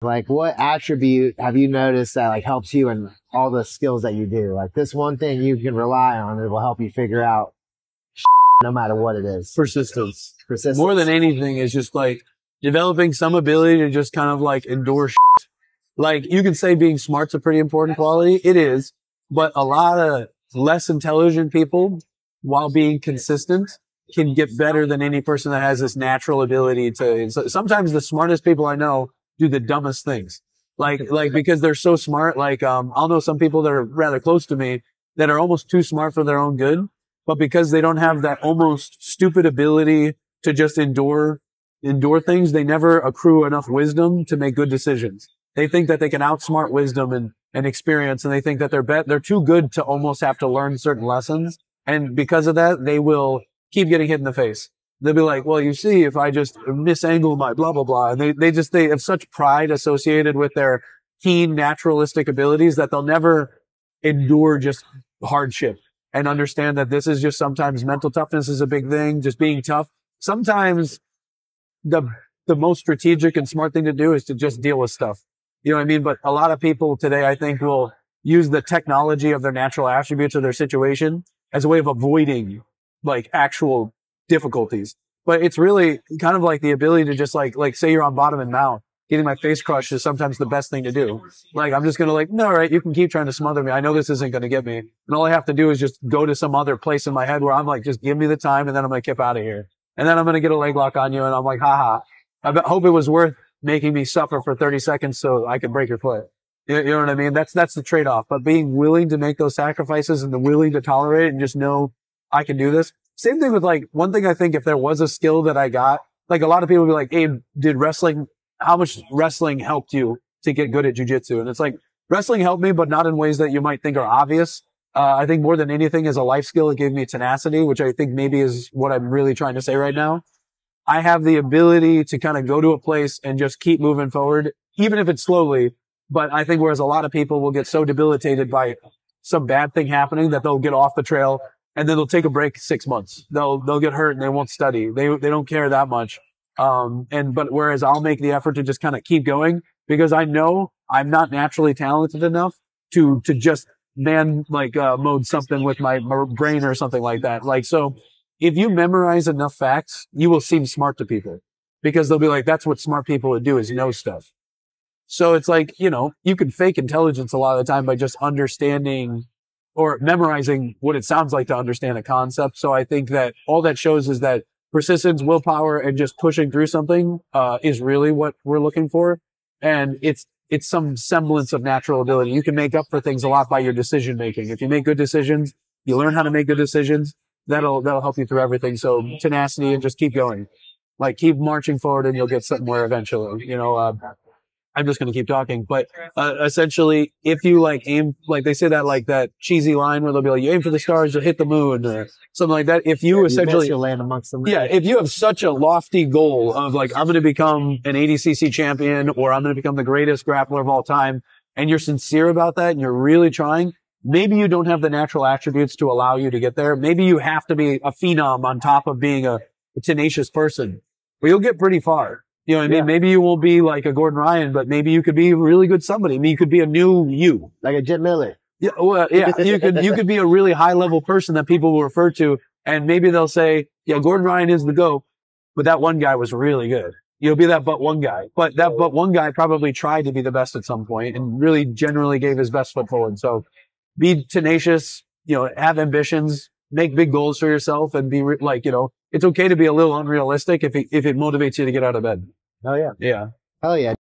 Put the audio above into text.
Like, what attribute have you noticed that like helps you in all the skills that you do? Like this one thing you can rely on that will help you figure out no matter what it is. Persistence. Persistence. More than anything is just like developing some ability to just kind of like endure shit. Like you can say being smart's a pretty important quality. It is, but a lot of less intelligent people, while being consistent, can get better than any person that has this natural ability to. Sometimes the smartest people I know do the dumbest things. Like because they're so smart. Like, I'll know some people that are rather close to me that are almost too smart for their own good, but because they don't have that almost stupid ability to just endure things, they never accrue enough wisdom to make good decisions. They think that they can outsmart wisdom and experience, and they think that they're too good to almost have to learn certain lessons. And because of that, they will keep getting hit in the face. They'll be like, well, you see, if I just misangle my blah, blah, blah. And they have such pride associated with their keen naturalistic abilities that they'll never endure just hardship and understand that this is just sometimes mental toughness is a big thing, just being tough. Sometimes the most strategic and smart thing to do is to just deal with stuff. You know what I mean? But a lot of people today, I think, will use the technology of their natural attributes of their situation as a way of avoiding like actual difficulties. But it's really kind of like the ability to just like say you're on bottom and mount. Getting my face crushed is sometimes the best thing to do. Like, I'm just going to like, no, all right, you can keep trying to smother me. I know this isn't going to get me. And all I have to do is just go to some other place in my head where I'm like, just give me the time and then I'm going to kip out of here. And then I'm going to get a leg lock on you and I'm like, haha. I hope it was worth making me suffer for 30 seconds so I could break your foot. You know what I mean? That's the trade-off. But being willing to make those sacrifices and willing to tolerate it and just know I can do this. Same thing with like, one thing I think if there was a skill that I got, like a lot of people would be like, Abe, how much wrestling helped you to get good at jujitsu? And it's like, wrestling helped me, but not in ways that you might think are obvious. I think more than anything as a life skill, it gave me tenacity, which I think maybe is what I'm really trying to say right now. I have the ability to kind of go to a place and just keep moving forward, even if it's slowly. But I think whereas a lot of people will get so debilitated by some bad thing happening that they'll get off the trail and then they'll take a break 6 months. They'll get hurt and they won't study. They don't care that much. But whereas I'll make the effort to just kind of keep going because I know I'm not naturally talented enough to just mode something with my brain or something like that. Like, so if you memorize enough facts, you will seem smart to people because they'll be like, that's what smart people would do is know stuff. So it's like, you know, you can fake intelligence a lot of the time by just understanding or memorizing what it sounds like to understand a concept. So I think that all that shows is that persistence, willpower, and just pushing through something, is really what we're looking for. And it's some semblance of natural ability. You can make up for things a lot by your decision making. If you make good decisions, you learn how to make good decisions. That'll help you through everything. So tenacity and just keep going. Like keep marching forward and you'll get somewhere eventually. You know, I'm just going to keep talking, but essentially, if you like aim, like they say that cheesy line where they'll be like, you aim for the stars, you'll hit the moon or something like that. If you essentially, you'll land amongst them. Yeah. If you have such a lofty goal of like, I'm going to become an ADCC champion or I'm going to become the greatest grappler of all time, and you're sincere about that and you're really trying, maybe you don't have the natural attributes to allow you to get there. Maybe you have to be a phenom on top of being a tenacious person, but you'll get pretty far. You know what I mean? Yeah. Maybe you won't be like a Gordon Ryan, but maybe you could be a really good somebody. I mean, you could be a new you. Like a Jim Miller. Yeah, well, yeah. You could be a really high level person that people will refer to, and maybe they'll say, yeah, Gordon Ryan is the GOAT, but that one guy was really good. You'll be that but one guy. But that but one guy probably tried to be the best at some point and really generally gave his best foot forward. So be tenacious, you know, have ambitions, make big goals for yourself, and be like, you know, it's okay to be a little unrealistic if it motivates you to get out of bed. Oh yeah. Yeah. Hell yeah.